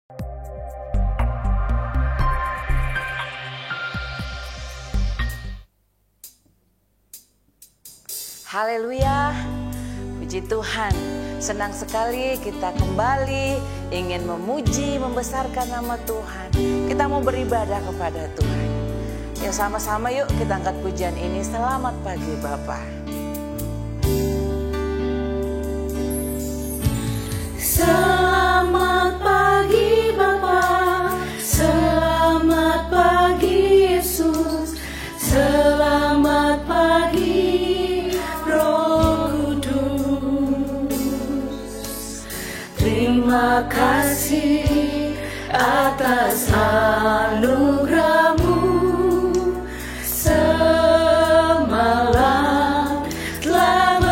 Haleluya, puji Tuhan. Senang sekali kita kembali ingin memuji, membesarkan nama Tuhan. Kita mau beribadah kepada Tuhan. Ya, sama-sama yuk kita angkat pujian ini. Selamat pagi Bapa. Selamat pagi Bapa, selamat pagi Yesus, selamat pagi Roh Kudus. Terima kasih atas anugerah-Mu. Semalam telah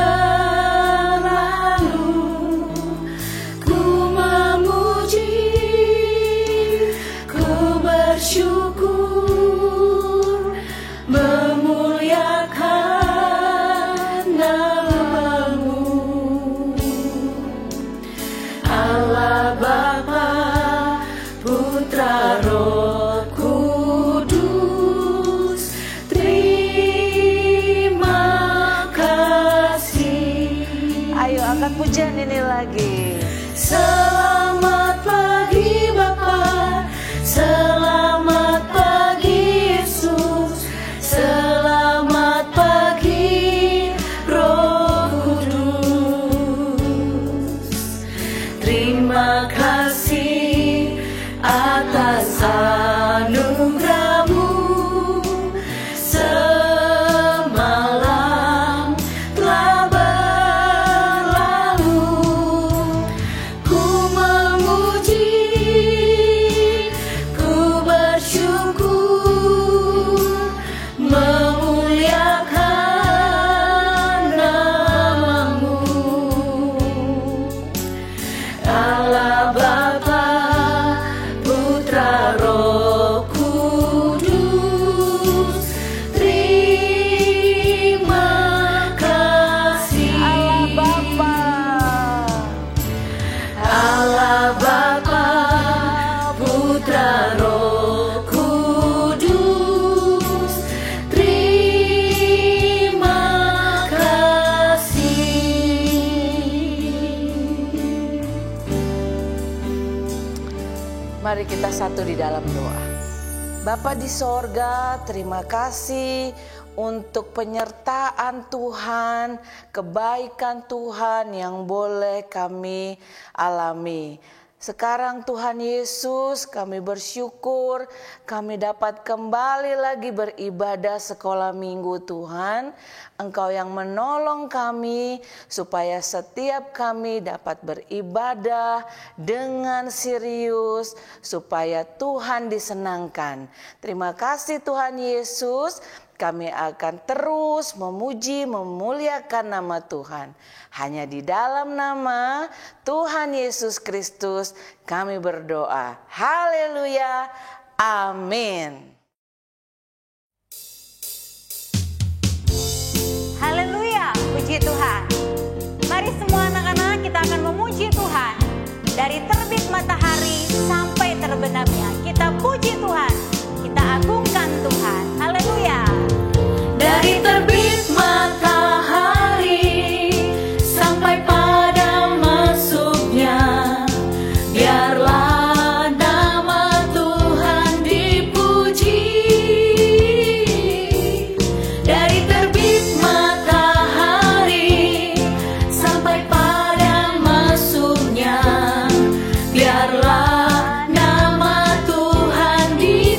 berlalu, ku memuji, ku bersyukur, memuliakan nama-Mu. Allah Bapa, Putra, Roh Kudus, terima kasih. Ayo angkat pujian ini lagi. Selamat pagi Bapa, selamat pagi Yesus, selamat pagi Roh Kudus. Terima kasih atas anugerah-Mu. Semalam telah berlalu, ku memuji, ku bersyukur, memuliakan nama-Mu. Allah Bapa, Putra, Roh Kudus, terima kasih. Allah Bapa, Putra, Roh Kudus, terima kasih. Mari kita satu di dalam doa. Bapa di sorga, terima kasih untuk penyertaan Tuhan, kebaikan Tuhan yang boleh kami alami. Sekarang Tuhan Yesus, kami bersyukur kami dapat kembali lagi beribadah sekolah minggu Tuhan. Engkau yang menolong kami supaya setiap kami dapat beribadah dengan serius supaya Tuhan disenangkan. Terima kasih Tuhan Yesus. Kami akan terus memuji, memuliakan nama Tuhan. Hanya di dalam nama Tuhan Yesus Kristus kami berdoa. Haleluya. Amin. Haleluya, puji Tuhan. Mari semua anak-anak kita akan memuji Tuhan. Dari terbit matahari sampai terbenamnya, kita puji Tuhan. Kita agungkan Tuhan. Haleluya. Dari terbit matahari sampai pada masuknya, biarlah nama Tuhan dipuji. Dari terbit matahari sampai pada masuknya, biarlah nama Tuhan dipuji.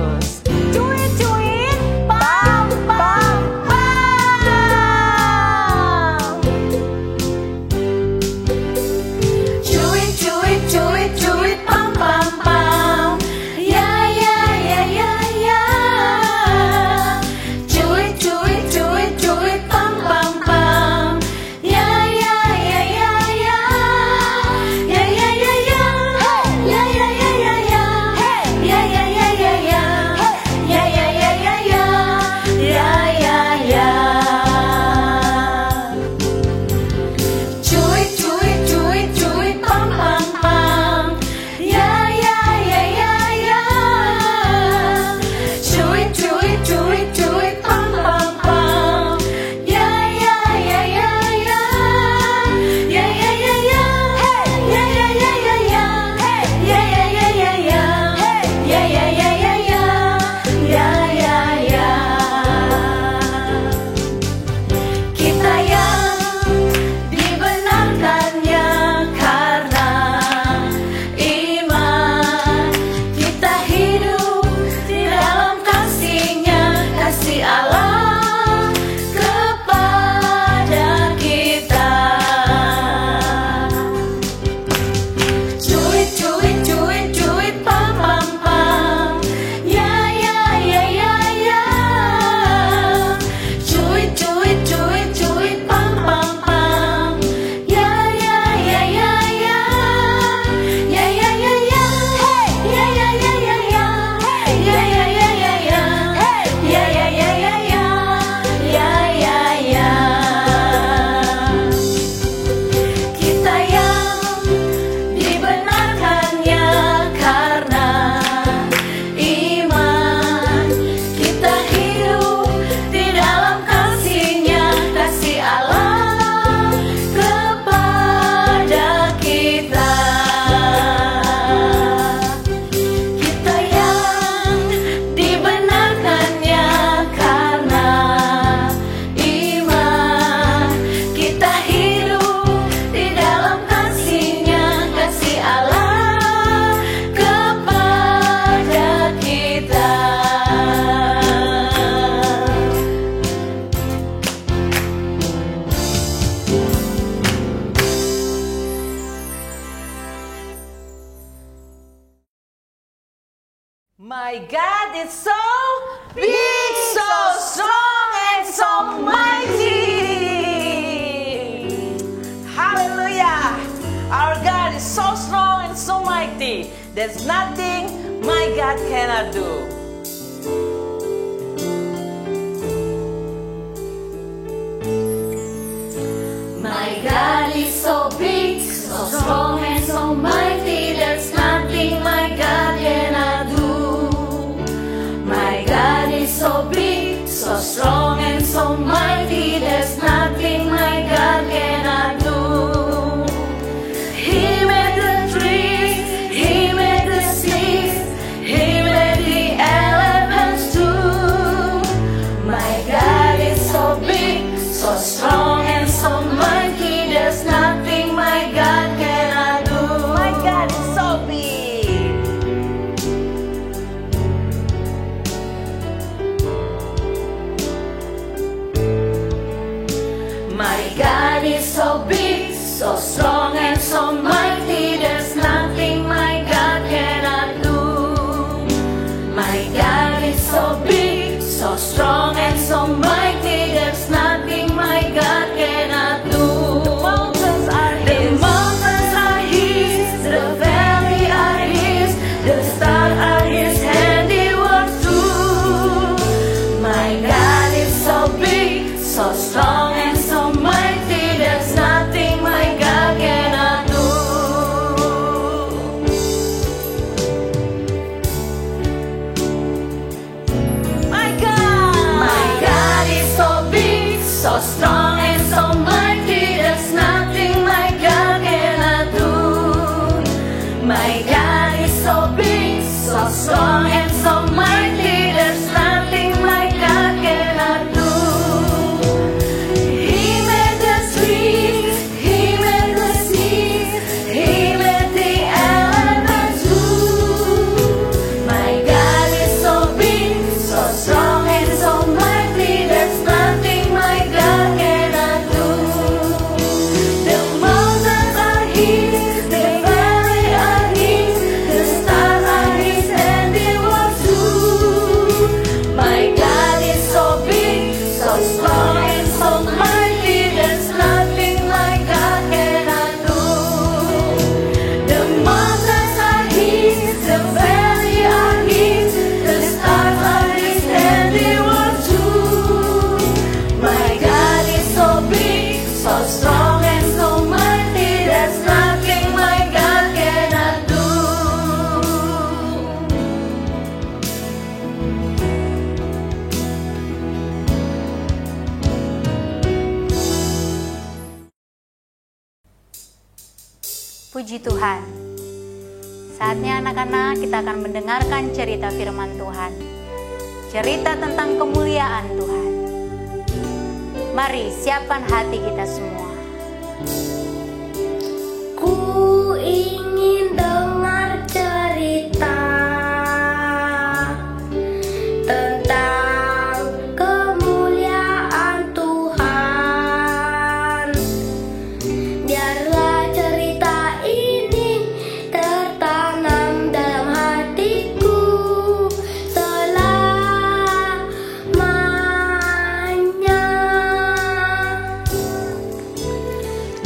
Yesus. Cuit cuit pam pam pam. Cuit cuit cuit cuit pam pam pam. Ya ya ya ya ya. Cuit cuit cuit cuit pam pam pam. Ya ya ya ya ya. Ya ya ya ya. Ya ya ya ya ya. Ya ya ya ya ya. Ya ya ya ya ya. Ya ya ya. Cuit cuit cuit cuit pam pam pam. Ya ya ya ya ya. Cuit cuit cuit cuit pam pam pam. Ya ya ya ya ya. Ya ya ya ya. Ya ya ya ya ya. Ya ya ya ya ya. Ya ya ya ya ya. Ya ya ya. Kita yang dibenarkannya karena iman, kita hidup di dalam kasih-Nya, kasih Allah kepada kita. Cuit cuit cuit cuit pam pam pam. Ya ya ya ya ya. Cuit cuit cuit cuit pam pam pam. Ya ya ya ya ya. Ya ya ya ya. Ya ya ya ya ya. Ya ya ya ya ya. Ya ya ya ya ya. Ya ya ya. Kita yang dibenarkannya karena iman, kita hidup di dalam kasih-Nya, kasih Allah kepada kita. Kita yang dibenarkannya karena iman, kita hidup di dalam kasih-Nya, kasih Allah kepada kita. My God is so big, so strong, and so mighty. Hallelujah. Our God is so strong and so mighty. There's nothing my God cannot do. My God is so big, so strong and so mighty. There's nothing my God cannot do. My God is so big, so strong and so mighty. There's nothing my God cannot do. He made the trees, He made the seas, He made the elements too. My God is so big, so strong and so mighty. There's nothing my God cannot do. My God is so big. My God is so big, so strong and so mighty. There's nothing my God cannot do. My God is so big, so strong and so mighty. There's nothing my God cannot do. The mountains are The His. mountains are His, the valley are His, the stars are His handiwork too. My God is so big, so strong and so mighty. There's nothing my God cannot do. Puji Tuhan. Saatnya anak-anak kita akan mendengarkan cerita firman Tuhan. Cerita tentang kemuliaan Tuhan. Mari siapkan hati kita semua. Ku ingin dengar cerita tentang kemuliaan Tuhan. Biarlah cerita ini tertanam dalam hatiku selamanya.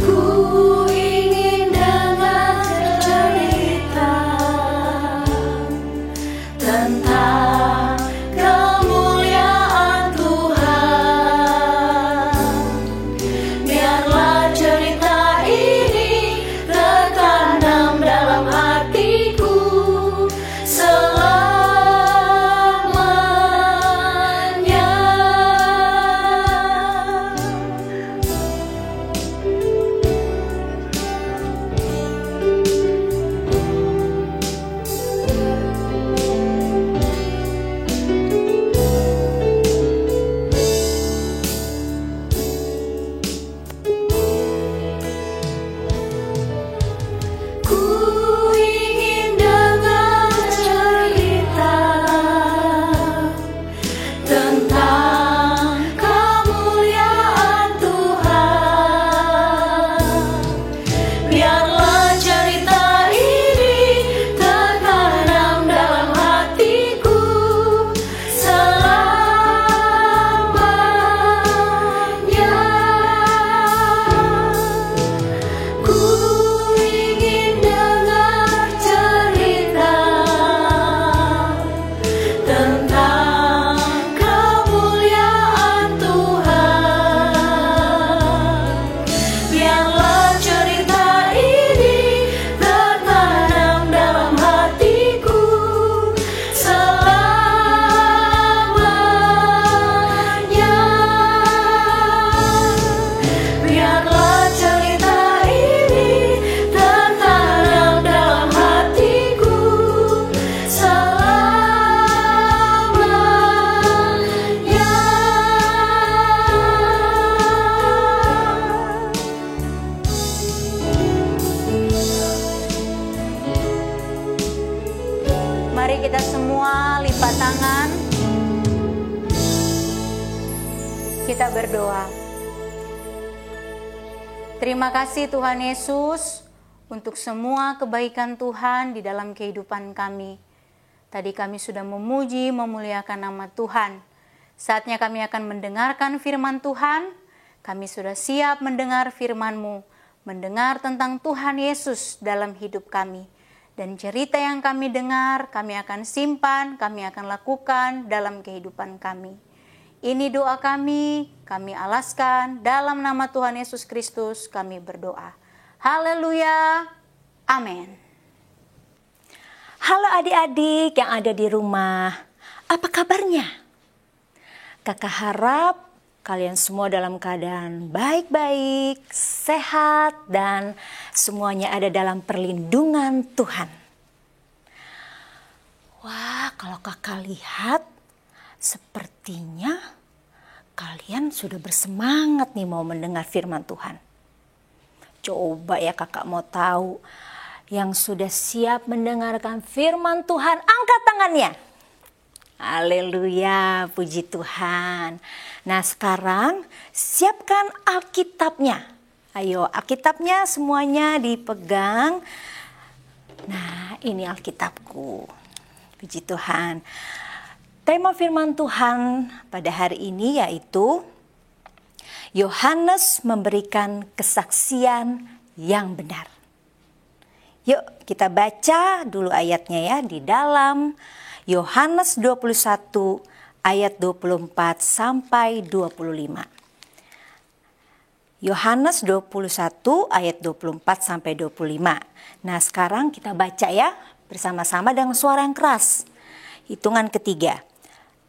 Ku ingin dengar cerita tentang kemuliaan Tuhan. Biarlah cerita ini tertanam dalam hatiku selamanya. Ku ingin dengar cerita tentang kemuliaan Tuhan. Biarlah cerita ini tertanam dalam hatiku selamanya. Ku ingin dengar cerita tentang kemuliaan Tuhan. Biarlah cerita ini tertanam dalam hatiku selamanya. Biarlah cerita ini tertanam dalam hatiku selamanya. Mari kita semua lipat tangan. Kita berdoa. Terima kasih Tuhan Yesus untuk semua kebaikan Tuhan di dalam kehidupan kami. Tadi kami sudah memuji, memuliakan nama Tuhan. Saatnya kami akan mendengarkan firman Tuhan. Kami sudah siap mendengar firman-Mu, mendengar tentang Tuhan Yesus dalam hidup kami. Dan cerita yang kami dengar, kami akan simpan, kami akan lakukan dalam kehidupan kami. Ini doa kami alaskan dalam nama Tuhan Yesus Kristus kami berdoa. Haleluya, amin. Halo adik-adik yang ada di rumah, apa kabarnya? Kakak harap kalian semua dalam keadaan baik-baik, sehat, dan semuanya ada dalam perlindungan Tuhan. Wah, kalau kakak lihat, sepertinya kalian sudah bersemangat nih mau mendengar firman Tuhan. Coba ya kakak mau tahu, yang sudah siap mendengarkan firman Tuhan, angkat tangannya. Haleluya, puji Tuhan. Nah sekarang siapkan Alkitabnya. Ayo Alkitabnya semuanya dipegang. Nah ini Alkitabku. Puji Tuhan. Tema firman Tuhan pada hari ini yaitu Yohanes memberikan kesaksian yang benar. Yuk kita baca dulu ayatnya ya di dalam Yohanes 21 ayat 24 sampai 25. Yohanes 21 ayat 24 sampai 25. Nah sekarang kita baca ya bersama-sama dengan suara yang keras. Hitungan ketiga.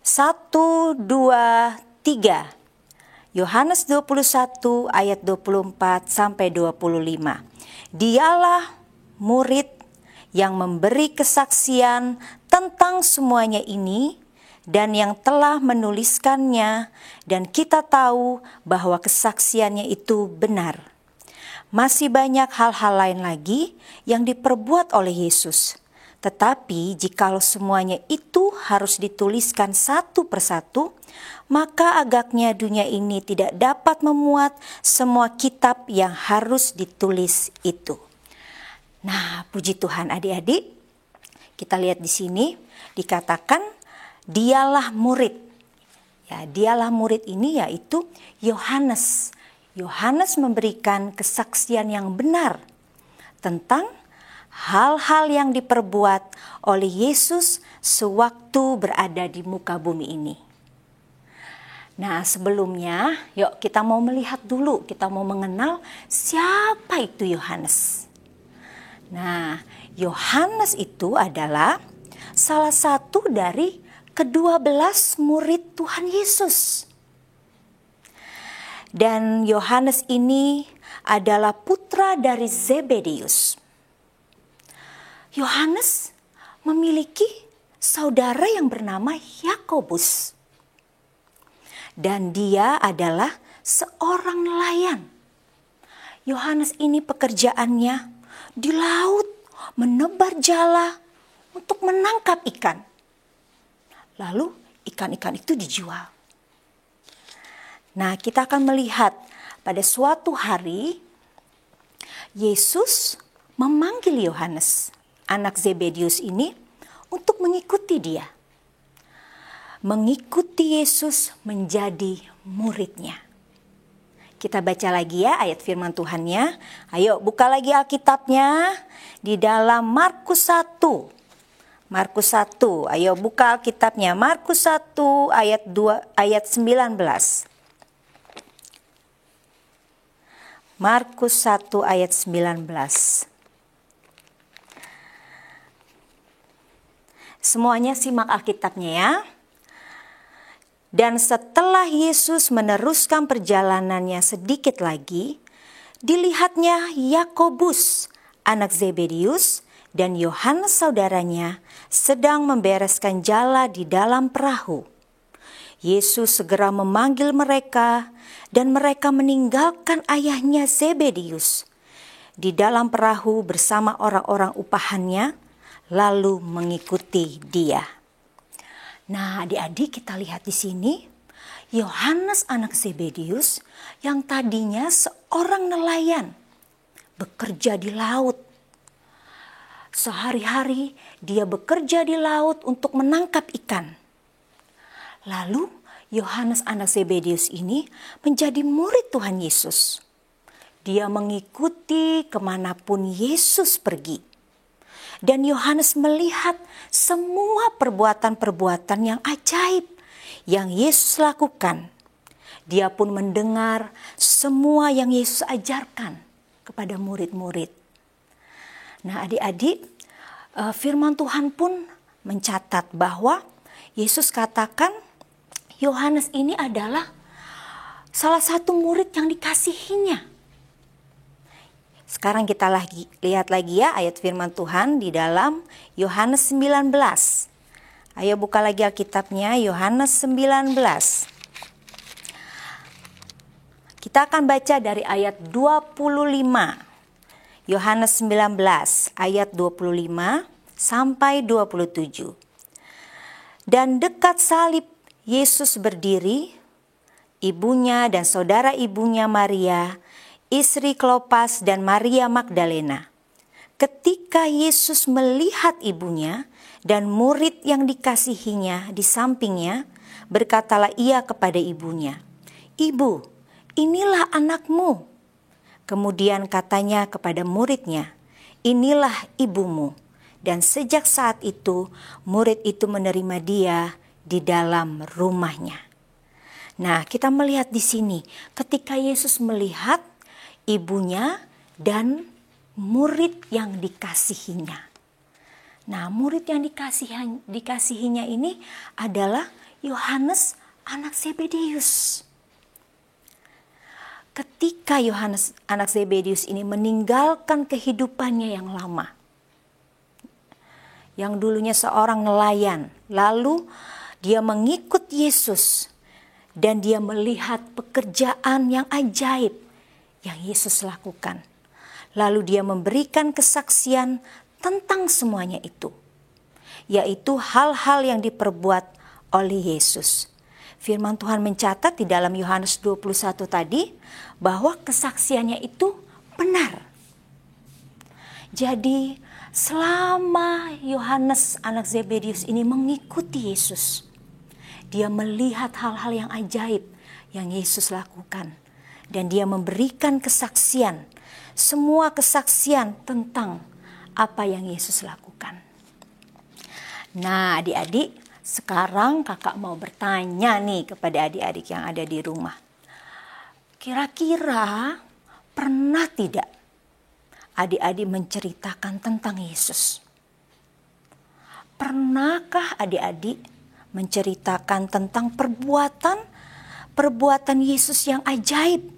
1, 2, 3. Yohanes 21 ayat 24 sampai 25. Dialah murid yang memberi kesaksian tentang semuanya ini dan yang telah menuliskannya, dan kita tahu bahwa kesaksiannya itu benar. Masih banyak hal-hal lain lagi yang diperbuat oleh Yesus. Tetapi jikalau semuanya itu harus dituliskan satu persatu, maka agaknya dunia ini tidak dapat memuat semua kitab yang harus ditulis itu. Nah, puji Tuhan adik-adik, kita lihat di sini dikatakan dialah murid. Ya, dialah murid ini yaitu Yohanes. Yohanes memberikan kesaksian yang benar tentang hal-hal yang diperbuat oleh Yesus sewaktu berada di muka bumi ini. Nah, sebelumnya yuk kita mau melihat dulu, kita mau mengenal siapa itu Yohanes. Nah, Yohanes itu adalah salah satu dari ke-12 murid Tuhan Yesus. Dan Yohanes ini adalah putra dari Zebedeus. Yohanes memiliki saudara yang bernama Yakobus. Dan dia adalah seorang nelayan. Yohanes ini pekerjaannya di laut menebar jala untuk menangkap ikan. Lalu ikan-ikan itu dijual. Nah, kita akan melihat pada suatu hari Yesus memanggil Yohanes, anak Zebedeus ini, untuk mengikuti dia. Mengikuti Yesus menjadi muridnya. Kita baca lagi ya ayat firman Tuhannya. Ayo buka lagi Alkitabnya di dalam Markus 1. Markus 1. Ayo buka Alkitabnya. Markus 1 ayat 19. Markus 1 ayat 19. Semuanya simak Alkitabnya ya. Dan setelah Yesus meneruskan perjalanannya sedikit lagi, dilihatnya Yakobus, anak Zebedeus, dan Yohanes saudaranya sedang membereskan jala di dalam perahu. Yesus segera memanggil mereka, dan mereka meninggalkan ayahnya Zebedeus di dalam perahu bersama orang-orang upahannya, lalu mengikuti dia. Nah, adik-adik, kita lihat di sini Yohanes anak Zebedeus yang tadinya seorang nelayan bekerja di laut. Sehari-hari dia bekerja di laut untuk menangkap ikan. Lalu Yohanes anak Zebedeus ini menjadi murid Tuhan Yesus. Dia mengikuti kemanapun Yesus pergi. Dan Yohanes melihat semua perbuatan-perbuatan yang ajaib yang Yesus lakukan. Dia pun mendengar semua yang Yesus ajarkan kepada murid-murid. Nah, adik-adik, firman Tuhan pun mencatat bahwa Yesus katakan Yohanes ini adalah salah satu murid yang dikasihinya. Sekarang kita lihat lagi ya ayat firman Tuhan di dalam Yohanes 19. Ayo buka lagi Alkitabnya, Yohanes 19. Kita akan baca dari ayat 25. Yohanes 19 ayat 25 sampai 27. Dan dekat salib Yesus berdiri, ibunya dan saudara ibunya Maria, istri Klopas dan Maria Magdalena. Ketika Yesus melihat ibunya dan murid yang dikasihinya di sampingnya, berkatalah ia kepada ibunya, "Ibu, inilah anakmu." Kemudian katanya kepada muridnya, "Inilah ibumu." Dan sejak saat itu, murid itu menerima dia di dalam rumahnya. Nah, kita melihat di sini ketika Yesus melihat ibunya dan murid yang dikasihinya. Nah, murid yang dikasihinya ini adalah Yohanes anak Zebedeus. ketika Yohanes anak Zebedius ini meninggalkan kehidupannya yang lama, yang dulunya seorang nelayan, lalu dia mengikut Yesus dan dia melihat pekerjaan yang ajaib yang Yesus lakukan. Lalu dia memberikan kesaksian tentang semuanya itu, yaitu hal-hal yang diperbuat oleh Yesus. Firman Tuhan mencatat di dalam Yohanes 21 tadi bahwa kesaksiannya itu benar. Jadi selama Yohanes anak Zebedius ini mengikuti Yesus, dia melihat hal-hal yang ajaib yang Yesus lakukan. Dan dia memberikan kesaksian, semua kesaksian tentang apa yang Yesus lakukan. Nah adik-adik, sekarang kakak mau bertanya nih kepada adik-adik yang ada di rumah. Kira-kira pernah tidak adik-adik menceritakan tentang Yesus? Pernahkah adik-adik menceritakan tentang perbuatan Yesus yang ajaib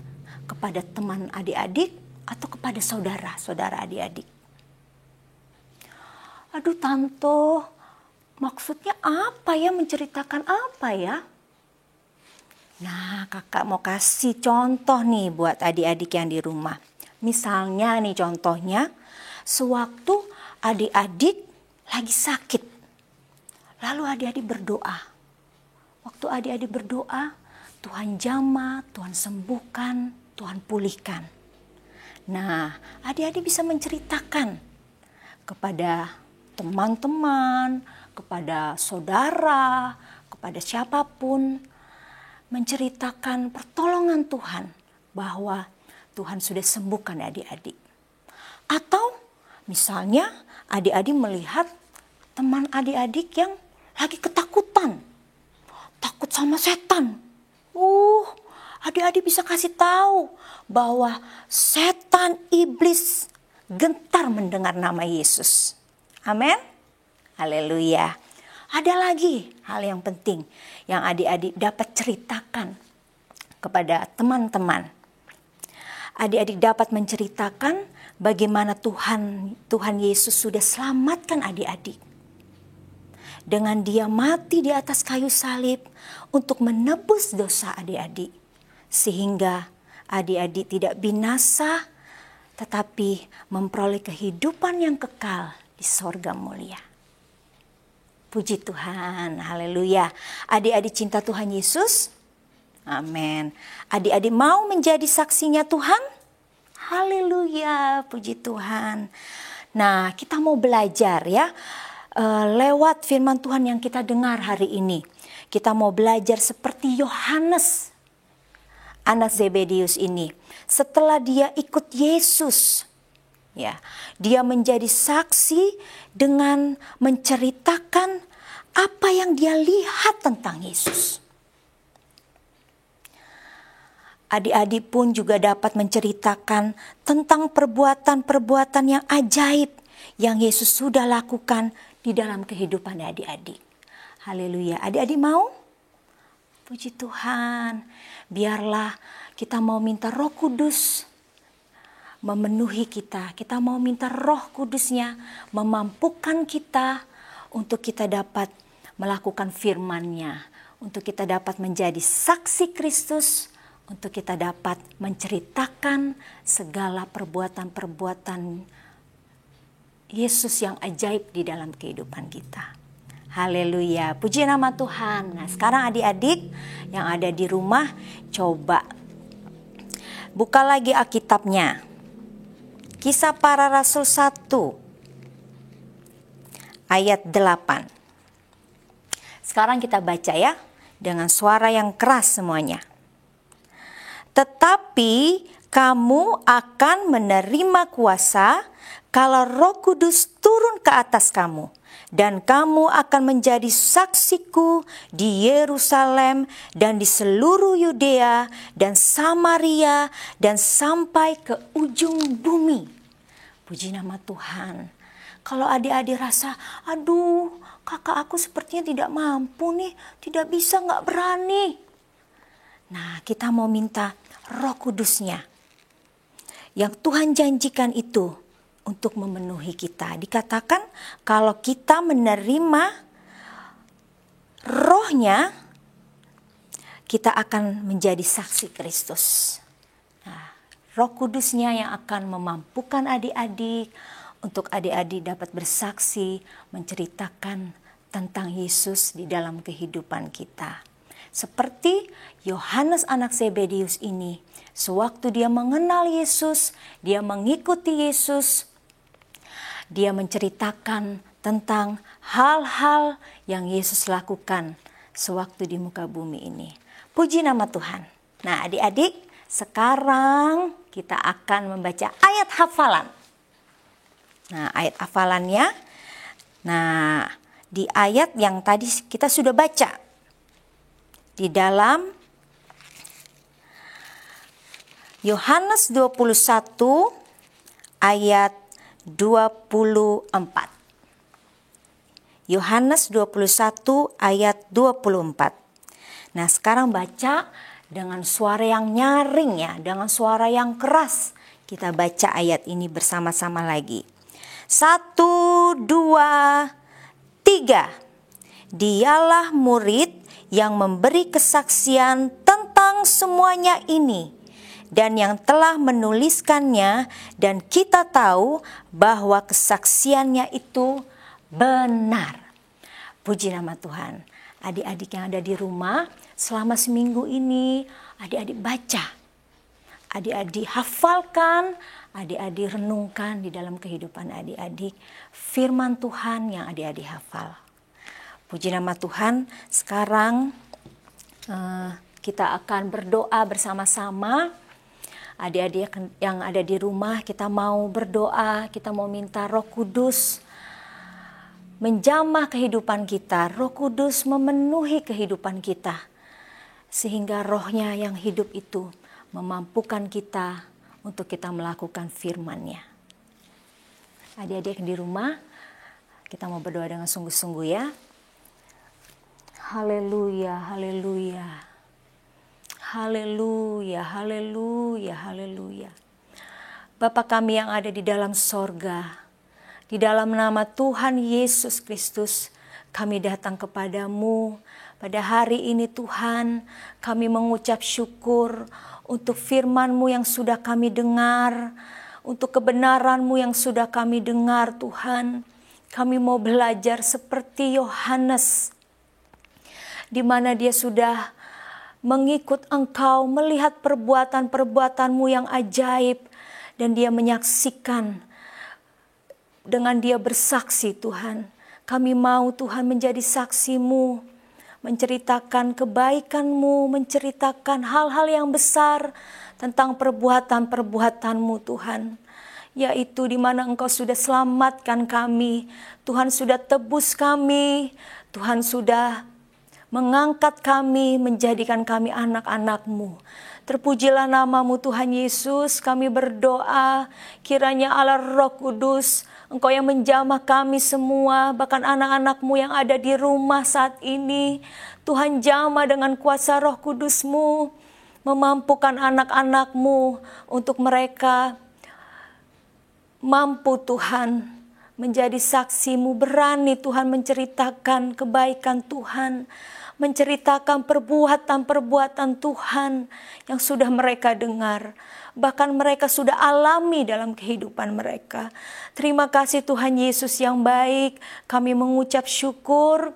kepada teman adik-adik atau kepada saudara-saudara adik-adik? Aduh Tanto, maksudnya apa ya, menceritakan apa ya? Nah kakak mau kasih contoh nih buat adik-adik yang di rumah. Misalnya nih contohnya, sewaktu adik-adik lagi sakit, lalu adik-adik berdoa. Waktu adik-adik berdoa, Tuhan jamah, Tuhan sembuhkan, Tuhan pulihkan. Nah, adik-adik bisa menceritakan kepada teman-teman, kepada saudara, kepada siapapun, menceritakan pertolongan Tuhan, bahwa Tuhan sudah sembuhkan adik-adik. Atau misalnya adik-adik melihat teman adik-adik yang lagi ketakutan, takut sama setan. Adik-adik bisa kasih tahu bahwa setan iblis gentar mendengar nama Yesus. Amin. Haleluya. Ada lagi hal yang penting yang adik-adik dapat ceritakan kepada teman-teman. Adik-adik dapat menceritakan bagaimana Tuhan Yesus sudah selamatkan adik-adik. Dengan dia mati di atas kayu salib untuk menebus dosa adik-adik. Sehingga adik-adik tidak binasa, tetapi memperoleh kehidupan yang kekal di sorga mulia. Puji Tuhan, haleluya. Adik-adik cinta Tuhan Yesus? Amin. Adik-adik mau menjadi saksinya Tuhan? Haleluya, puji Tuhan. Nah, kita mau belajar ya, lewat firman Tuhan yang kita dengar hari ini. Kita mau belajar seperti Yohanes, anak Zebedius ini. Setelah dia ikut Yesus, ya, dia menjadi saksi dengan menceritakan apa yang dia lihat tentang Yesus. Adik-adik pun juga dapat menceritakan tentang perbuatan-perbuatan yang ajaib yang Yesus sudah lakukan di dalam kehidupan adik-adik. Haleluya. Adik-adik mau? Puji Tuhan. Biarlah kita mau minta Roh Kudus memenuhi kita. Kita mau minta Roh Kudusnya memampukan kita untuk kita dapat melakukan firman-Nya, untuk kita dapat menjadi saksi Kristus, untuk kita dapat menceritakan segala perbuatan-perbuatan Yesus yang ajaib di dalam kehidupan kita. Haleluya, puji nama Tuhan. Nah, sekarang adik-adik yang ada di rumah, coba buka lagi Alkitabnya. Kisah Para Rasul 1 ayat 8. Sekarang kita baca ya, dengan suara yang keras semuanya. Tetapi kamu akan menerima kuasa kalau Roh Kudus turun ke atas kamu, dan kamu akan menjadi saksiku di Yerusalem dan di seluruh Yudea dan Samaria dan sampai ke ujung bumi. Puji nama Tuhan. Kalau adik-adik rasa, aduh kakak aku sepertinya tidak mampu nih, tidak bisa, nggak berani. Nah, kita mau minta Roh Kudus-Nya yang Tuhan janjikan itu untuk memenuhi kita. Dikatakan kalau kita menerima Roh-Nya, kita akan menjadi saksi Kristus. Nah, Roh Kudus-Nya yang akan memampukan adik-adik untuk adik-adik dapat bersaksi, menceritakan tentang Yesus di dalam kehidupan kita. Seperti Yohanes anak Zebedius ini, sewaktu dia mengenal Yesus, dia mengikuti Yesus, dia menceritakan tentang hal-hal yang Yesus lakukan sewaktu di muka bumi ini. Puji nama Tuhan. Nah, adik-adik, sekarang kita akan membaca ayat hafalan. Nah, ayat hafalannya, nah di ayat yang tadi kita sudah baca, di dalam Yohanes 21 ayat 24. Yohanes 21 ayat 24. Nah, sekarang baca dengan suara yang nyaring ya, dengan suara yang keras. Kita baca ayat ini bersama-sama lagi. 1, 2, 3. Dialah murid yang memberi kesaksian tentang semuanya ini dan yang telah menuliskannya, dan kita tahu bahwa kesaksiannya itu benar. Puji nama Tuhan. Adik-adik yang ada di rumah, selama seminggu ini adik-adik baca, adik-adik hafalkan, adik-adik renungkan di dalam kehidupan adik-adik firman Tuhan yang adik-adik hafal. Puji nama Tuhan. Sekarang kita akan berdoa bersama-sama. Adik-adik yang ada di rumah, kita mau berdoa, kita mau minta Roh Kudus menjamah kehidupan kita. Roh Kudus memenuhi kehidupan kita, sehingga Roh-Nya yang hidup itu memampukan kita untuk kita melakukan firman-Nya. Adik-adik yang di rumah, kita mau berdoa dengan sungguh-sungguh ya. Haleluya, haleluya. Haleluya, haleluya, haleluya. Bapa kami yang ada di dalam sorga, di dalam nama Tuhan Yesus Kristus, kami datang kepadamu pada hari ini Tuhan. Kami mengucap syukur untuk firman-Mu yang sudah kami dengar, untuk kebenaran-Mu yang sudah kami dengar Tuhan. Kami mau belajar seperti Yohanes, di mana dia sudah mengikut Engkau, melihat perbuatan-perbuatan-Mu yang ajaib, dan dia menyaksikan, dengan dia bersaksi Tuhan. Kami mau Tuhan menjadi saksi-Mu, menceritakan kebaikan-Mu, menceritakan hal-hal yang besar tentang perbuatan-perbuatan-Mu Tuhan. Yaitu di mana Engkau sudah selamatkan kami, Tuhan sudah tebus kami, Tuhan sudah mengangkat kami, menjadikan kami anak-anak-Mu. Terpujilah nama-Mu Tuhan Yesus. Kami berdoa kiranya Allah Roh Kudus, Engkau yang menjamah kami semua, bahkan anak-anak-Mu yang ada di rumah saat ini. Tuhan jamah dengan kuasa Roh Kudus-Mu, memampukan anak-anak-Mu untuk mereka mampu Tuhan menjadi saksi-Mu, berani Tuhan menceritakan kebaikan Tuhan, menceritakan perbuatan-perbuatan Tuhan yang sudah mereka dengar, bahkan mereka sudah alami dalam kehidupan mereka. Terima kasih Tuhan Yesus yang baik. Kami mengucap syukur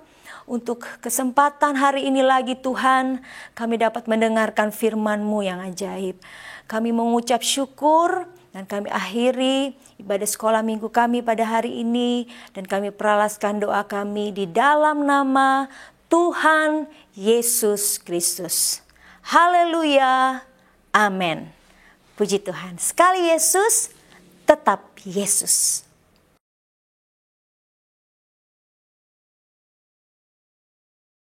untuk kesempatan hari ini lagi Tuhan, kami dapat mendengarkan firman-Mu yang ajaib. Kami mengucap syukur dan kami akhiri ibadah sekolah minggu kami pada hari ini, dan kami peralaskan doa kami di dalam nama Tuhan Yesus Kristus. Haleluya. Amin. Puji Tuhan. Sekali Yesus, tetap Yesus.